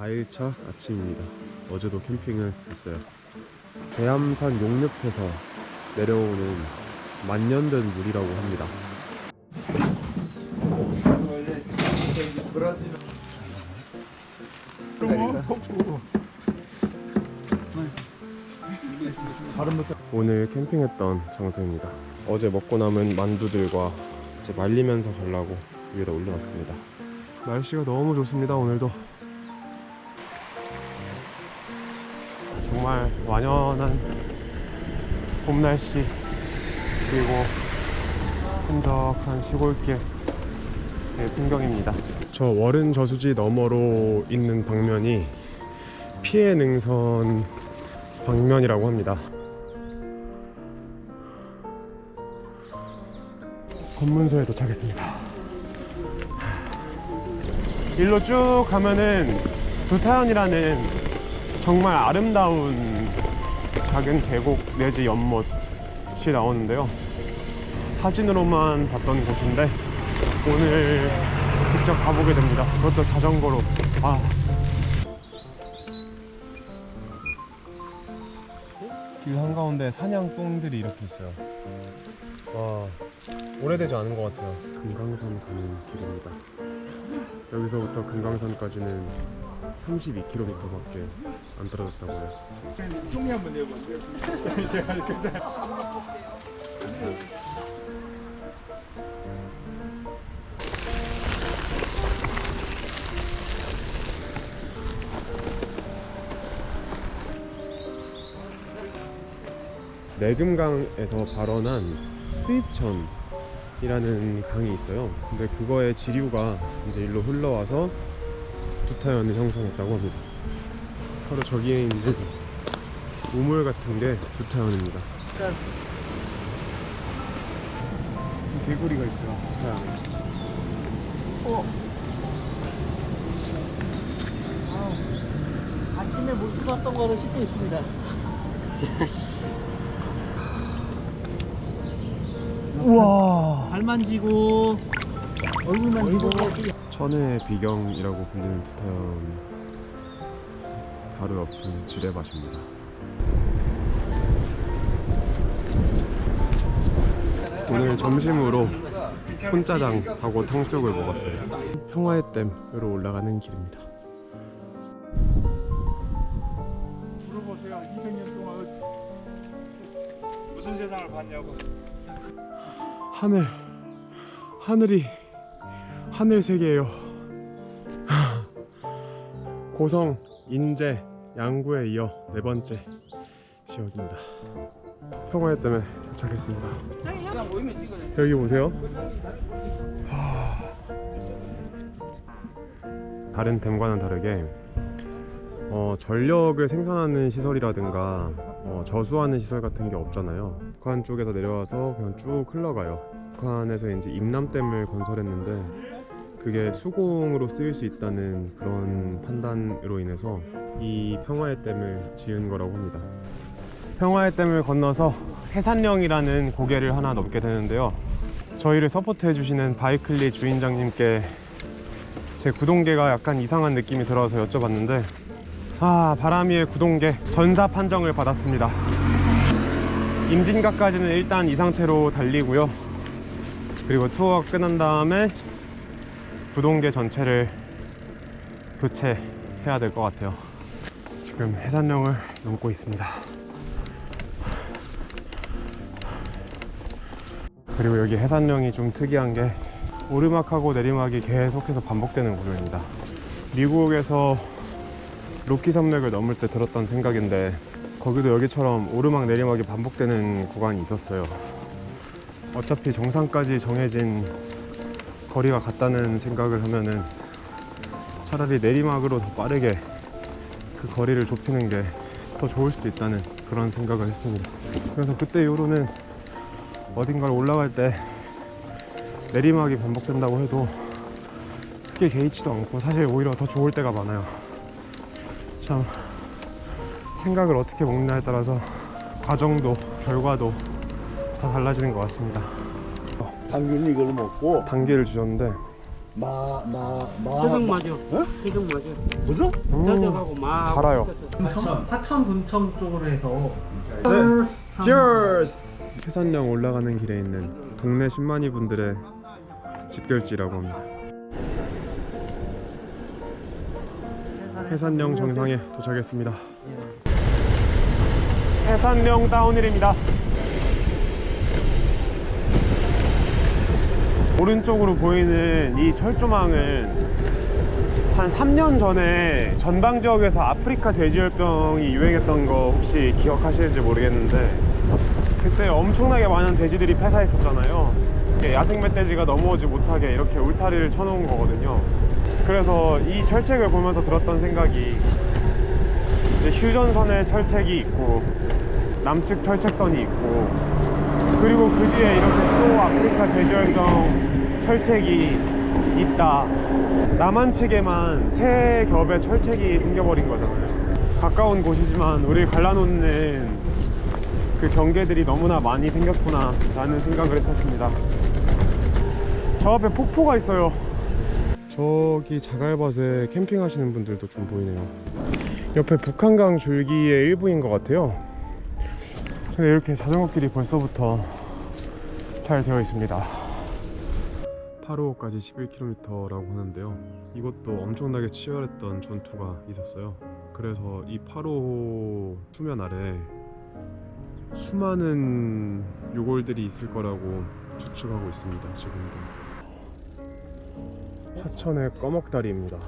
4일차 아침입니다. 어제도 캠핑을 했어요. 대암산 용늪에서 내려오는 만년된 물이라고 합니다. 오늘 캠핑했던 장소입니다. 어제 먹고 남은 만두들과 이제 말리면서 가려고 위에다 올려놨습니다. 날씨가 너무 좋습니다. 오늘도 정말 완연한 봄 날씨, 그리고 한적한 시골길 풍경입니다. 저 월은 저수지 너머로 있는 방면이 피해 능선 방면이라고 합니다. 검문소에 도착했습니다. 일로 쭉 가면은 두타연이라는 정말 아름다운 작은 계곡 내지 연못이 나오는데요. 사진으로만 봤던 곳인데 오늘 직접 가보게 됩니다. 그것도 자전거로. 길 한가운데 사냥뽕들이 이렇게 있어요. 와, 오래되지 않은 것 같아요. 금강산 가는 길입니다. 여기서부터 금강산까지는 32km밖에 안 떨어졌다고 해요. 종이 한번 내보세요. 제가 그 내금강에서 발원한 수입천이라는 강이 있어요. 근데 그거의 지류가 이제 일로 흘러와서 두타연을 형성했다고 합니다. 바로 저기에 있는 우물 같은 게 두타연입니다. 개구리가 있어요. 아침에 물 들어왔던 거를 씻고 있습니다. 우와. 발 만지고 얼굴 만지고. 천의 비경이라고 불리는 두타연 바로 옆인 지뢰밭입니다. 오늘 점심으로 손짜장하고 탕수육을 먹었어요. 평화의 댐으로 올라가는 길입니다. 물어보세요. 200년 동안 무슨 세상을 봤냐고. 하늘이 하늘 세계예요. 고성, 인제, 양구에 이어 네 번째 지역입니다. 평화의 댐에 도착했습니다. 여기 보세요. 다른 댐과는 다르게 전력을 생산하는 시설이라든가 저수하는 시설 같은 게 없잖아요. 북한 쪽에서 내려와서 그냥 쭉 흘러가요. 북한에서 이제 임남댐을 건설했는데 그게 수공으로 쓰일 수 있다는 그런 판단으로 인해서 이 평화의 댐을 지은 거라고 합니다. 평화의 댐을 건너서 해산령이라는 고개를 하나 넘게 되는데요. 저희를 서포트해 주시는 바이클리 주인장님께 제 구동계가 약간 이상한 느낌이 들어서 여쭤봤는데 바람이의 구동계 전사 판정을 받았습니다. 임진각까지는 일단 이 상태로 달리고요. 그리고 투어가 끝난 다음에 구동계 전체를 교체해야 될 것 같아요. 지금 해산령을 넘고 있습니다. 그리고 여기 해산령이 좀 특이한 게 오르막하고 내리막이 계속해서 반복되는 구조입니다. 미국에서 로키 산맥을 넘을 때 들었던 생각인데 거기도 여기처럼 오르막 내리막이 반복되는 구간이 있었어요. 어차피 정상까지 정해진 거리가 같다는 생각을 하면은 차라리 내리막으로 더 빠르게 그 거리를 좁히는 게 더 좋을 수도 있다는 그런 생각을 했습니다. 그래서 그때 이후로는 어딘가를 올라갈 때 내리막이 반복된다고 해도 크게 개의치도 않고 사실 오히려 더 좋을 때가 많아요. 참 생각을 어떻게 먹느냐에 따라서 과정도 결과도 다 달라지는 것 같습니다. 당균이 이걸 먹고 단계를 주셨는데 저녁 맞아. 저녁 맞아. 뭐죠? 저녁하고 막. 달아요. 하천 군청 쪽으로 해서. Cheers! 해산령 올라가는 길에 있는 동네 10만이 분들의 집결지라고 합니다. 해산령 정상에 도착했습니다. 해산령 다운힐입니다. 오른쪽으로 보이는 이 철조망은 한 3년 전에 전방 지역에서 아프리카 돼지열병이 유행했던 거 혹시 기억하시는지 모르겠는데, 그때 엄청나게 많은 돼지들이 폐사했었잖아요. 야생 멧돼지가 넘어오지 못하게 이렇게 울타리를 쳐놓은 거거든요. 그래서 이 철책을 보면서 들었던 생각이, 이제 휴전선에 철책이 있고 남측 철책선이 있고, 그리고 그 뒤에 이렇게 또 아프리카 돼지열병 철책이 있다. 남한 측에만 세 겹의 철책이 생겨버린 거잖아요. 가까운 곳이지만 우리 갈라놓는 그 경계들이 너무나 많이 생겼구나 라는 생각을 했었습니다. 저 앞에 폭포가 있어요. 저기 자갈밭에 캠핑하시는 분들도 좀 보이네요. 옆에 북한강 줄기의 일부인 것 같아요. 근데 이렇게 자전거길이 벌써부터 잘 되어 있습니다. 파로까지 11km라고 하는데요. 이것도 엄청나게 치열했던 전투가 있었어요. 그래서 이 파로 수면 아래 수많은 유골들이 있을 거라고 추측하고 있습니다. 지금도. 하천의 꺼먹다리입니다.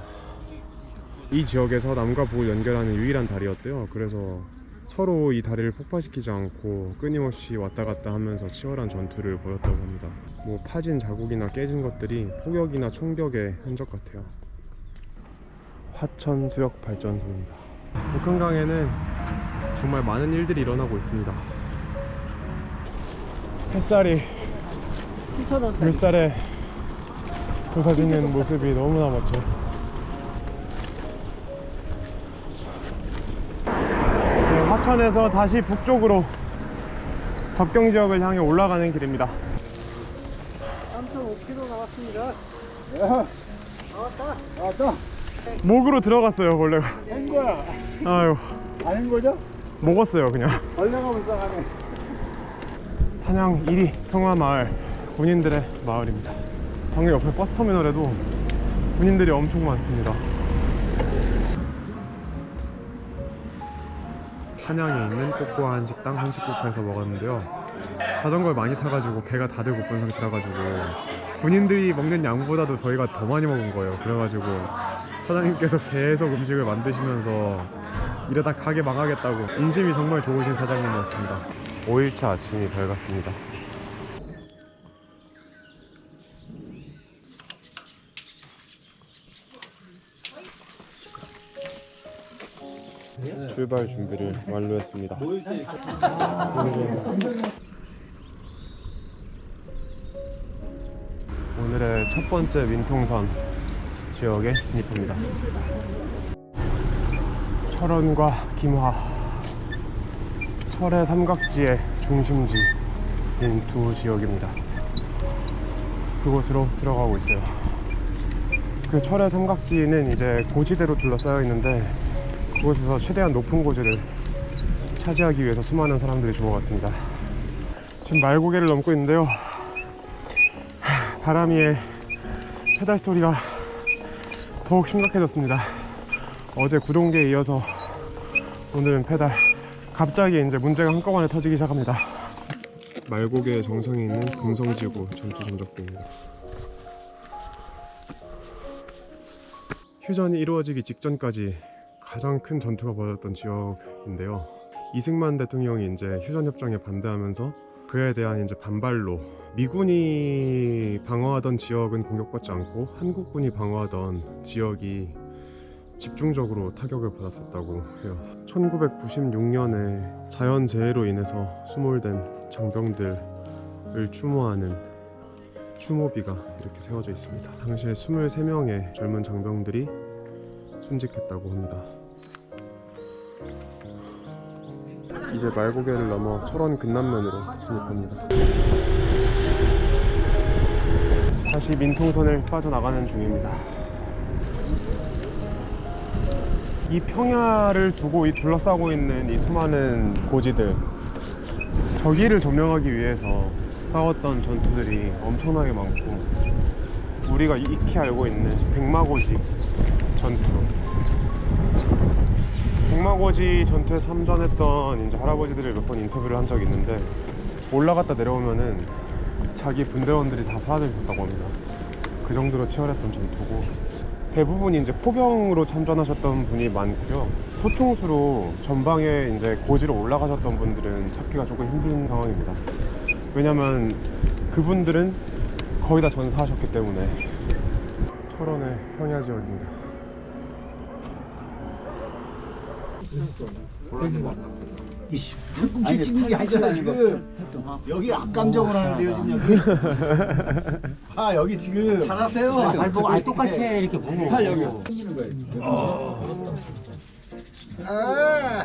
이 지역에서 남과 북을 연결하는 유일한 다리였대요. 그래서 서로 이 다리를 폭파시키지 않고 끊임없이 왔다 갔다 하면서 치열한 전투를 벌였다고 합니다. 뭐 파진 자국이나 깨진 것들이 폭격이나 총격의 흔적 같아요. 화천 수력 발전소입니다. 북한강에는 정말 많은 일들이 일어나고 있습니다. 햇살이 물살에 부서지는 모습이 너무나 멋져요. 화천에서 다시 북쪽으로 접경지역을 향해 올라가는 길입니다. 3.5km 나왔습니다. 왔다. 목으로 들어갔어요 벌레가. 한 거야. 아유, 아닌 거죠? 먹었어요 그냥. 벌레가 불쌍하네. 산양 1위 평화마을 군인들의 마을입니다. 방금 옆에 버스터미널에도 군인들이 엄청 많습니다. 한양에 있는 꼬꼬한 식당 한식뷔페에서 먹었는데요. 자전거를 많이 타가지고 배가 다들 고픈 상태라가지고 군인들이 먹는 양보다도 저희가 더 많이 먹은 거예요. 그래가지고 사장님께서 계속 음식을 만드시면서 이러다 가게 망하겠다고, 인심이 정말 좋으신 사장님이었습니다. 5일차 아침이 밝았습니다. 출발 준비를 완료했습니다. 오늘의 첫 번째 민통선 지역에 진입합니다. 철원과 김화, 철의 삼각지의 중심지인 두 지역입니다. 그곳으로 들어가고 있어요. 그 철의 삼각지는 이제 고지대로 둘러싸여 있는데, 그곳에서 최대한 높은 고지를 차지하기 위해서 수많은 사람들이 죽어갔습니다. 지금 말고개를 넘고 있는데요. 바람 위에 페달 소리가 더욱 심각해졌습니다. 어제 구동계에 이어서 오늘은 페달. 갑자기 이제 문제가 한꺼번에 터지기 시작합니다. 말고개 정상에 있는 금성지구 전투 전적대입니다. 휴전이 이루어지기 직전까지 가장 큰 전투가 벌어졌던 지역인데요. 이승만 대통령이 이제 휴전협정에 반대하면서 그에 대한 이제 반발로 미군이 방어하던 지역은 공격받지 않고 한국군이 방어하던 지역이 집중적으로 타격을 받았었다고 해요. 1996년에 자연재해로 인해서 수몰된 장병들을 추모하는 추모비가 이렇게 세워져 있습니다. 당시에 23명의 젊은 장병들이 순직했다고 합니다. 이제 말고개를 넘어 철원 근남면으로 진입합니다. 다시 민통선을 빠져나가는 중입니다. 이 평야를 두고 이 둘러싸고 있는 이 수많은 고지들, 저기를 점령하기 위해서 싸웠던 전투들이 엄청나게 많고, 우리가 익히 알고 있는 백마고지 전투, 백마고지 전투에 참전했던 이제 할아버지들을 몇 번 인터뷰를 한 적이 있는데, 올라갔다 내려오면은 자기 분대원들이 다 사라지셨다고 합니다. 그 정도로 치열했던 전투고, 대부분 이제 포병으로 참전하셨던 분이 많고요. 소총수로 전방에 이제 고지로 올라가셨던 분들은 찾기가 조금 힘든 상황입니다. 왜냐면 그분들은 거의 다 전사하셨기 때문에. 철원의 평야 지역입니다. 팔꿈치 찍는 게 아니잖아 지금. 여기 악감정을 하는데요 지금 여기. 아 여기 지금 잘하세요. 발 보고 똑같이 해 이렇게 보고. 팔 여기 생기는 거예요. 아.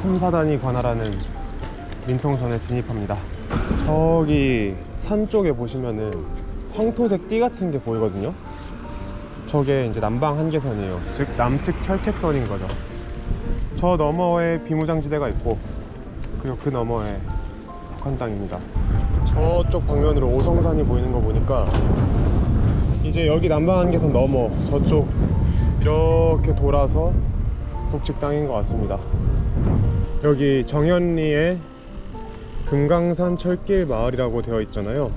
3사단이 관할하는 민통선에 진입합니다. 저기 산 쪽에 보시면은 황토색 띠 같은 게 보이거든요. 저게 이제 남방 한계선이에요. 즉 남측 철책선인 거죠. 저 너머에 비무장지대가 있고, 그리고 그 너머에 북한 땅입니다. 저쪽 방면으로 오성산이 보이는 거 보니까 이제 여기 남방 한계선 넘어 저쪽 이렇게 돌아서 북측 땅인 것 같습니다. 여기 정현리에 금강산 철길 마을이라고 되어 있잖아요.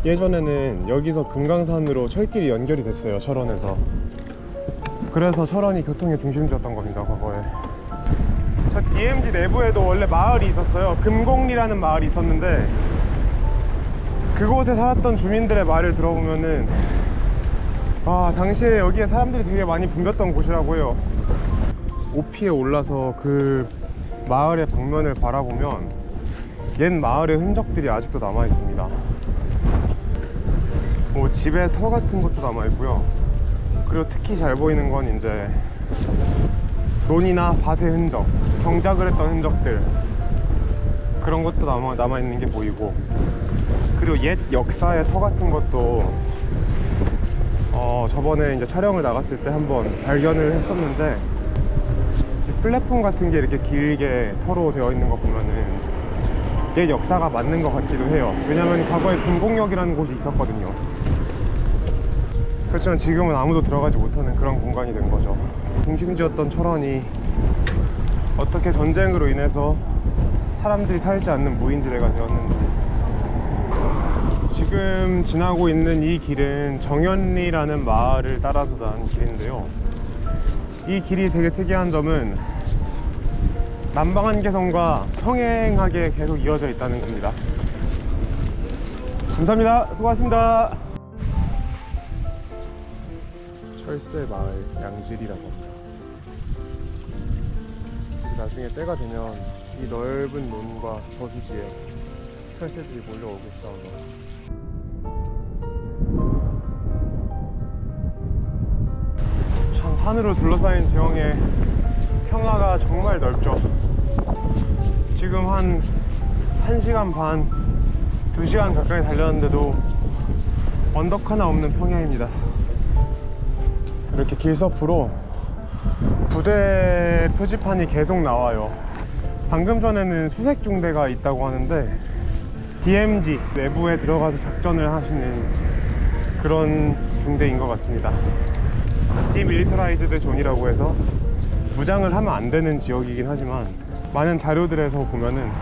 예전에는 여기서 금강산으로 철길이 연결이 됐어요, 철원에서. 그래서 철원이 교통의 중심지였던 겁니다, 과거에. 저 DMZ 내부에도 원래 마을이 있었어요. 금곡리라는 마을이 있었는데, 그곳에 살았던 주민들의 말을 들어보면은 당시에 여기에 사람들이 되게 많이 붐볐던 곳이라고 해요. 오피에 올라서 그 마을의 방면을 바라보면 옛 마을의 흔적들이 아직도 남아 있습니다. 뭐 집에 터 같은 것도 남아 있고요. 그리고 특히 잘 보이는 건 이제 논이나 밭의 흔적, 경작을 했던 흔적들, 그런 것도 남아 있는 게 보이고, 그리고 옛 역사의 터 같은 것도 저번에 이제 촬영을 나갔을 때 한번 발견을 했었는데, 플랫폼 같은 게 이렇게 길게 터로 되어 있는 거 보면은 옛 역사가 맞는 것 같기도 해요. 왜냐면 과거에 금곡역이라는 곳이 있었거든요. 그렇지만 지금은 아무도 들어가지 못하는 그런 공간이 된 거죠. 중심지였던 철원이 어떻게 전쟁으로 인해서 사람들이 살지 않는 무인지대가 되었는지. 지금 지나고 있는 이 길은 정현리라는 마을을 따라서 난 길인데요, 이 길이 되게 특이한 점은 남방 한계선과 평행하게 계속 이어져 있다는 겁니다. 감사합니다. 수고하셨습니다. 철새 마을 양질이라고 합니다. 나중에 때가 되면 이 넓은 논과 저수지에 철새들이 몰려오겠죠. 참 산으로 둘러싸인 지형의 평야가 정말 넓죠. 지금 한 1시간 반, 2시간 가까이 달렸는데도 언덕 하나 없는 평야입니다. 이렇게 길서프로 부대 표지판이 계속 나와요. 방금 전에는 수색중대가 있다고 하는데 DMZ 내부에 들어가서 작전을 하시는 그런 중대인 것 같습니다. 디밀리터라이즈드 존이라고 해서 무장을 하면 안 되는 지역이긴 하지만, 많은 자료들에서 보면은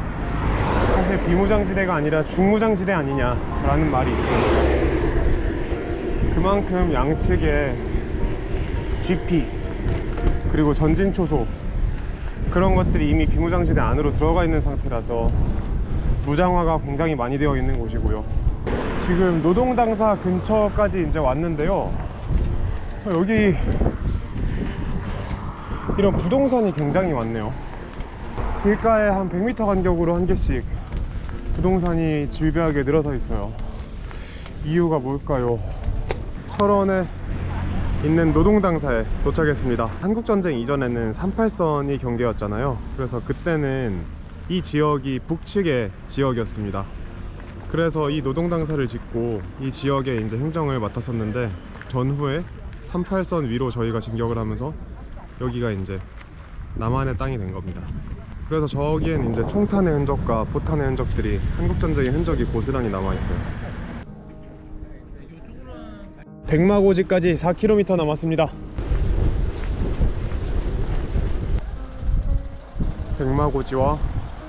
사실 비무장지대가 아니라 중무장지대 아니냐라는 말이 있습니다. 그만큼 양측에 GP 그리고 전진초소, 그런 것들이 이미 비무장지대 안으로 들어가 있는 상태라서 무장화가 굉장히 많이 되어 있는 곳이고요. 지금 노동당사 근처까지 이제 왔는데요, 여기 이런 부동산이 굉장히 많네요. 길가에 한 100m 간격으로 한 개씩 부동산이 질비하게 늘어서 있어요. 이유가 뭘까요? 철원에 있는 노동당사에 도착했습니다. 한국전쟁 이전에는 38선이 경계였잖아요. 그래서 그때는 이 지역이 북측의 지역이었습니다. 그래서 이 노동당사를 짓고 이 지역에 이제 행정을 맡았었는데, 전후에 38선 위로 저희가 진격을 하면서 여기가 이제 남한의 땅이 된 겁니다. 그래서 저기엔 이제 총탄의 흔적과 포탄의 흔적들이, 한국전쟁의 흔적이 고스란히 남아있어요. 백마고지까지 4km 남았습니다. 백마고지와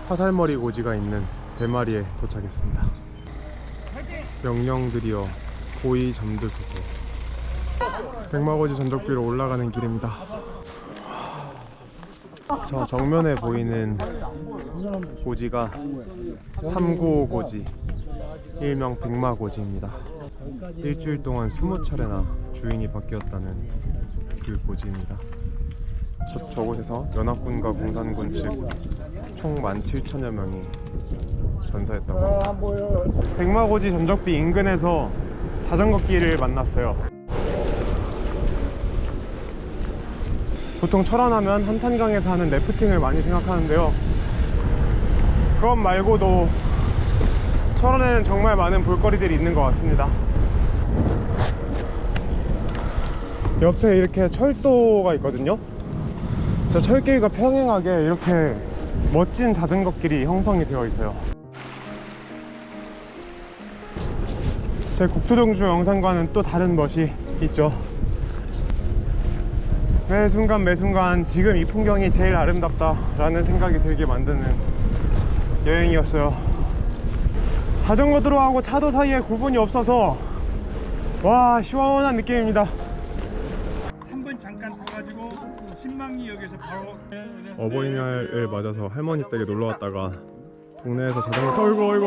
화살머리 고지가 있는 대마리에 도착했습니다. 명령드리어 고이 잠드소서. 백마고지 전적비로 올라가는 길입니다. 저 정면에 보이는 고지가 395 고지, 일명 백마고지입니다. 일주일 동안 20차례나 주인이 바뀌었다는 그 고지입니다. 저곳에서 연합군과 공산군 측 총 17,000여 명이 전사했다고 합니다. 백마고지 전적비 인근에서 자전거 길을 만났어요. 보통 철원하면 한탄강에서 하는 래프팅을 많이 생각하는데요, 그것 말고도 철원에는 정말 많은 볼거리들이 있는 것 같습니다. 옆에 이렇게 철도가 있거든요. 저 철길과 평행하게 이렇게 멋진 자전거 길이 형성이 되어 있어요. 제 국토정주 영상과는 또 다른 멋이 있죠. 매 순간 지금 이 풍경이 제일 아름답다 라는 생각이 들게 만드는 여행이었어요. 자전거 도로하고 차도 사이에 구분이 없어서 와, 시원한 느낌입니다. 3번 잠깐 타가지고 신망리역에서 바로 어버이날을 맞아서 할머니 댁에 놀러 왔다가 동네에서 자전거 어이구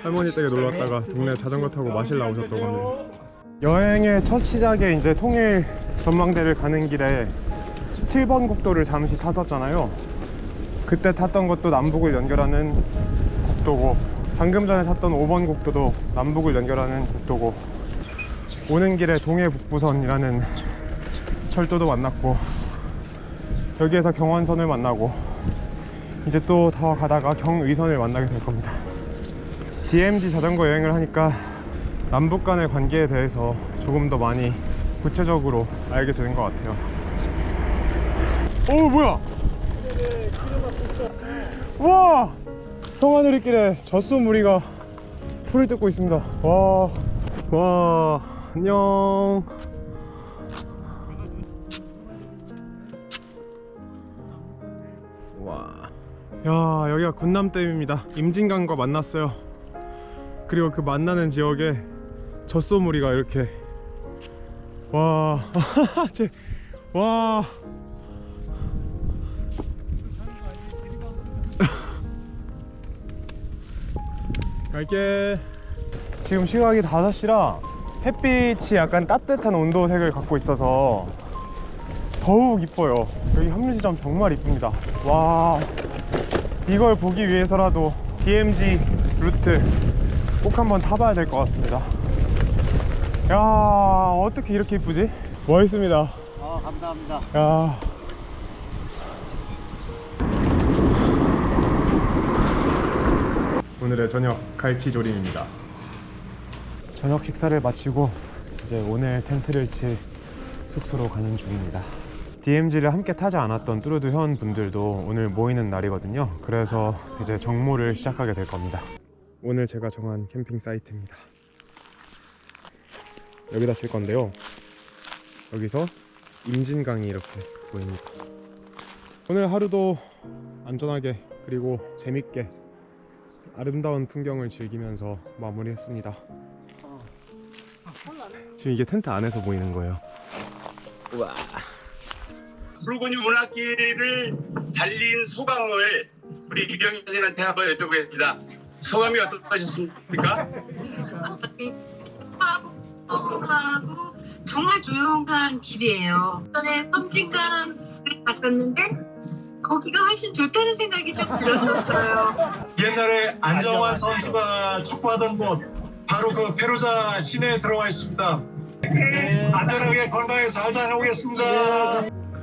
할머니 댁에 놀러 왔다가 동네 자전거 타고 마실 나오셨던 건데, 여행의 첫 시작에 이제 통일 전망대를 가는 길에 7번 국도를 잠시 탔었잖아요. 그때 탔던 것도 남북을 연결하는 국도고, 방금 전에 탔던 5번 국도도 남북을 연결하는 국도고, 오는 길에 동해북부선이라는 철도도 만났고, 여기에서 경원선을 만나고, 이제 또 더 가다가 경의선을 만나게 될 겁니다. DMZ 자전거 여행을 하니까 남북 간의 관계에 대해서 조금 더 많이 구체적으로 알게 되는 것 같아요. 오, 뭐야? 와! 평화누리길에 젖소무리가 풀을 뜯고 있습니다. 와, 안녕. 와, 야, 여기가 군남댐입니다. 임진강과 만났어요. 그리고 그 만나는 지역에 젖소무리가 이렇게, 와, 와. 갈게. 지금 시각이 5시라 햇빛이 약간 따뜻한 온도색을 갖고 있어서 더욱 이뻐요. 여기 합류지점 정말 이쁩니다. 와, 이걸 보기 위해서라도 DMZ 루트 꼭 한번 타봐야 될 것 같습니다. 야, 어떻게 이렇게 이쁘지? 멋있습니다. 감사합니다. 야, 오늘의 저녁 갈치조림입니다. 저녁 식사를 마치고 이제 오늘 텐트를 칠 숙소로 가는 중입니다. DMZ를 함께 타지 않았던 뚜루드 현 분들도 오늘 모이는 날이거든요. 그래서 이제 정모를 시작하게 될 겁니다. 오늘 제가 정한 캠핑 사이트입니다. 여기다 칠 건데요, 여기서 임진강이 이렇게 보입니다. 오늘 하루도 안전하게 그리고 재밌게 아름다운 풍경을 즐기면서 마무리했습니다. 지금 이게 텐트 안에서 보이는 거예요. 우와. 불고니 문화길을 달린 소감을 우리 이병희 선생님한테 한번 여쭤보겠습니다. 소감이 어떠셨습니까? 하고 정말 조용한 길이에요. 전에 섬진강을 갔었는데 거기가 훨씬 좋다는 생각이 좀 들었었어요. 옛날에 안정환 선수가 축구하던 곳 바로 그 페루자 시내에 들어와 있습니다. 안전하게 건강하게 잘 다녀오겠습니다.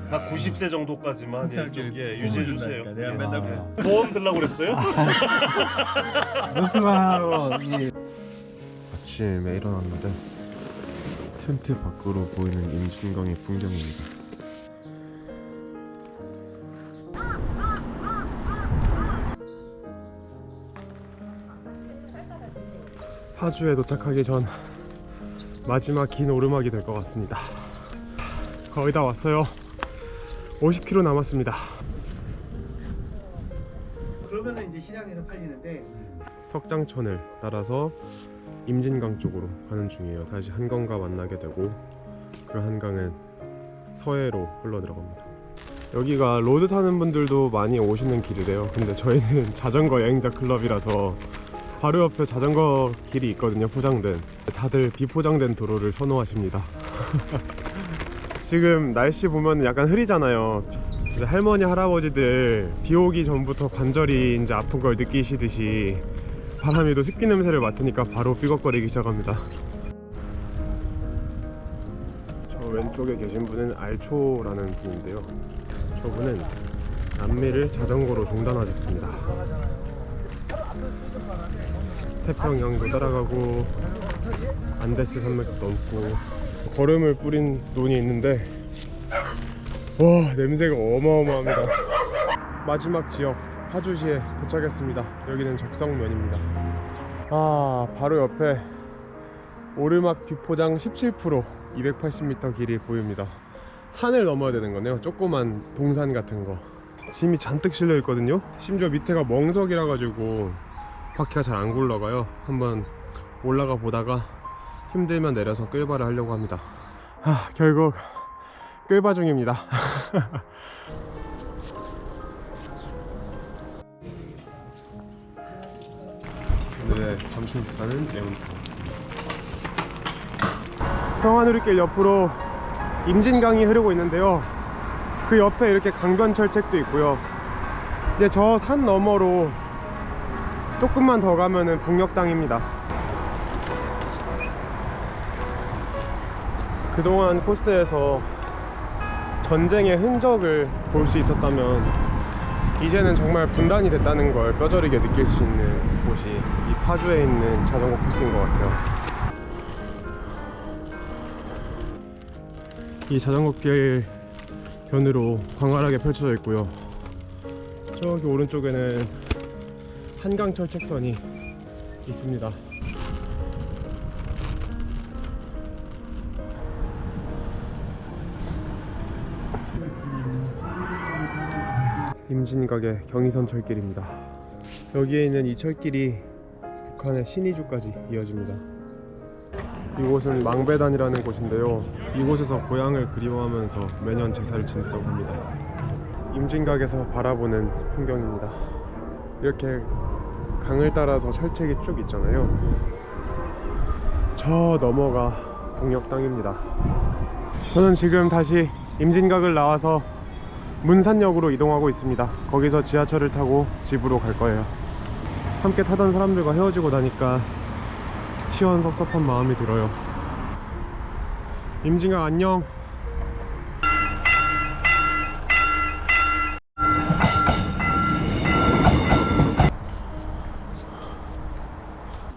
각 90세 정도까지만 유지해 주세요. 내가 맨날 그래. 보험 들라고 그랬어요? 무슨말로 아침에 일어났는데 텐트 밖으로 보이는 임진강의 풍경입니다. 파주에 도착하기 전 마지막 긴 오르막이 될 것 같습니다. 거의 다 왔어요. 50km 남았습니다. 그러면은 이제 시장에서 팔리는데 석장천을 따라서 임진강 쪽으로 가는 중이에요. 다시 한강과 만나게 되고 그 한강은 서해로 흘러 들어갑니다. 여기가 로드 타는 분들도 많이 오시는 길이래요. 근데 저희는 자전거 여행자 클럽이라서 바로 옆에 자전거 길이 있거든요. 포장된. 다들 비포장된 도로를 선호하십니다. 지금 날씨 보면 약간 흐리잖아요. 이제 할머니 할아버지들 비 오기 전부터 관절이 이제 아픈 걸 느끼시듯이 바람이 또 습기 냄새를 맡으니까 바로 삐걱거리기 시작합니다. 저 왼쪽에 계신 분은 알초라는 분인데요. 저분은 남미를 자전거로 종단하셨습니다. 태평양도 따라가고 안데스 산맥도 넘고 거름을 뿌린 논이 있는데 와, 냄새가 어마어마합니다. 마지막 지역 파주시에 도착했습니다. 여기는 적성면입니다. 아, 바로 옆에 오르막 비포장 17% 280m 길이 보입니다. 산을 넘어야 되는 거네요. 조그만 동산 같은 거. 짐이 잔뜩 실려 있거든요. 심지어 밑에가 멍석이라 가지고 바퀴가 잘 안 굴러가요. 한번 올라가 보다가 힘들면 내려서 끌바를 하려고 합니다. 결국 끌바 중입니다. 오늘의 점심 식사는 매운탕. 평화누리길 옆으로 임진강이 흐르고 있는데요. 그 옆에 이렇게 강변철책도 있고요. 이제 저 산 너머로 조금만 더 가면은 북녘땅입니다. 그동안 코스에서 전쟁의 흔적을 볼 수 있었다면 이제는 정말 분단이 됐다는 걸 뼈저리게 느낄 수 있는 곳이 이 파주에 있는 자전거 코스인 것 같아요. 이 자전거길 견으로 광활하게 펼쳐져 있고요. 저기 오른쪽에는 한강철책선이 있습니다. 임진각의 경의선 철길입니다. 여기에 있는 이 철길이 북한의 신의주까지 이어집니다. 이곳은 망배단이라는 곳인데요. 이곳에서 고향을 그리워하면서 매년 제사를 지냈다고 합니다. 임진각에서 바라보는 풍경입니다. 이렇게 강을 따라서 철책이 쭉 있잖아요. 저 너머가 북녘땅입니다. 저는 지금 다시 임진각을 나와서 문산역으로 이동하고 있습니다. 거기서 지하철을 타고 집으로 갈 거예요. 함께 타던 사람들과 헤어지고 나니까 시원섭섭한 마음이 들어요. 임진각 안녕.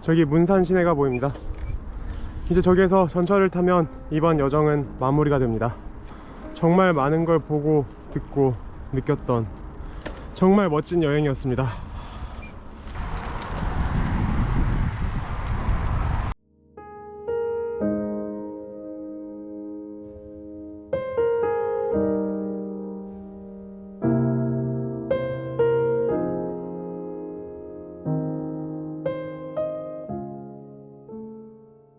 저기 문산 시내가 보입니다. 이제 저기에서 전철을 타면 이번 여정은 마무리가 됩니다. 정말 많은 걸 보고 듣고 느꼈던 정말 멋진 여행이었습니다.